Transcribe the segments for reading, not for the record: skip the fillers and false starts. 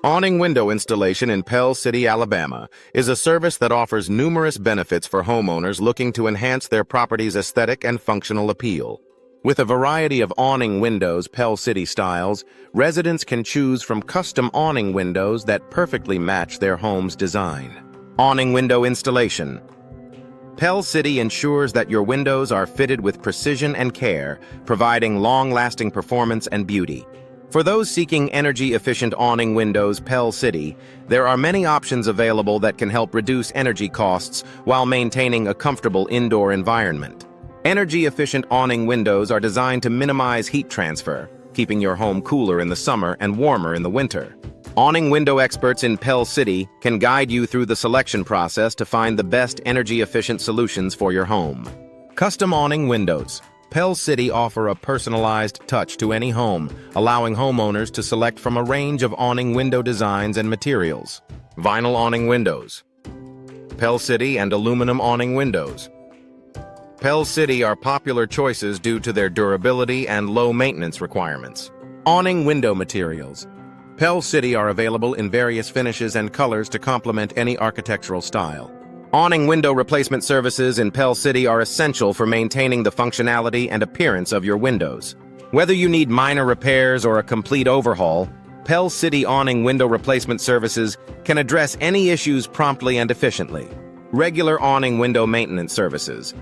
Awning window installation in Pell City, Alabama, is a service that offers numerous benefits for homeowners looking to enhance their property's aesthetic and functional appeal. With a variety of awning windows, Pell City styles, residents can choose from custom awning windows that perfectly match their home's design. Awning window installation. Pell City ensures that your windows are fitted with precision and care, providing long-lasting performance and beauty. For those seeking energy-efficient awning windows, Pell City, there are many options available that can help reduce energy costs while maintaining a comfortable indoor environment. Energy-efficient awning windows are designed to minimize heat transfer, keeping your home cooler in the summer and warmer in the winter. Awning window experts in Pell City can guide you through the selection process to find the best energy-efficient solutions for your home. Custom awning windows. Pell City offer a personalized touch to any home, allowing homeowners to select from a range of awning window designs and materials. Vinyl awning windows. Pell City and aluminum awning windows. Pell City are popular choices due to their durability and low maintenance requirements. Awning window materials. Pell City are available in various finishes and colors to complement any architectural style. Awning window replacement services in Pell City are essential for maintaining the functionality and appearance of your windows. Whether you need minor repairs or a complete overhaul, Pell City awning window replacement services can address any issues promptly and efficiently. Regular awning window maintenance services.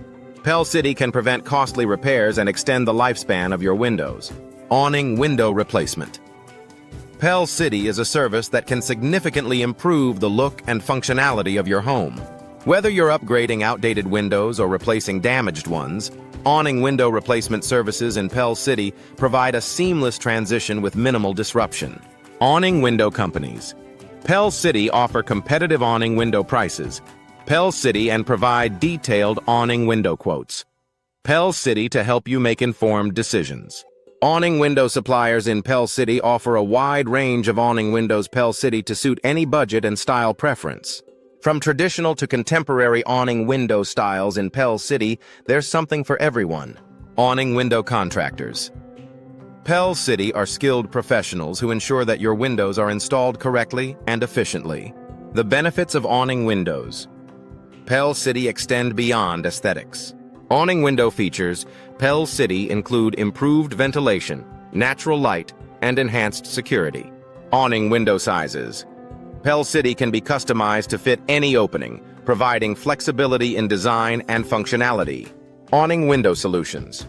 Pell City can prevent costly repairs and extend the lifespan of your windows. Awning window replacement. Pell City is a service that can significantly improve the look and functionality of your home. Whether you're upgrading outdated windows or replacing damaged ones, awning window replacement services in Pell City provide a seamless transition with minimal disruption. Awning window companies. Pell City offer competitive awning window prices. Pell City and provide detailed awning window quotes. Pell City to help you make informed decisions. Awning window suppliers in Pell City offer a wide range of awning windows Pell City to suit any budget and style preference. From traditional to contemporary awning window styles in Pell City, there's something for everyone. Awning window contractors. Pell City are skilled professionals who ensure that your windows are installed correctly and efficiently. The benefits of awning windows. Pell City extend beyond aesthetics. Awning window features, Pell City include improved ventilation, natural light, and enhanced security. Awning window sizes. Pell City can be customized to fit any opening, providing flexibility in design and functionality. Awning window solutions.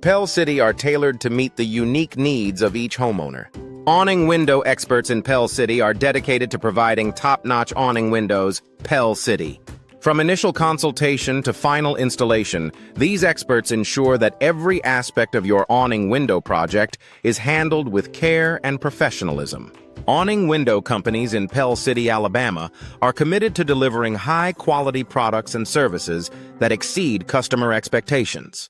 Pell City are tailored to meet the unique needs of each homeowner. Awning window experts in Pell City are dedicated to providing top-notch awning windows. Pell City. From initial consultation to final installation, these experts ensure that every aspect of your awning window project is handled with care and professionalism. Awning window companies in Pell City, Alabama, are committed to delivering high-quality products and services that exceed customer expectations.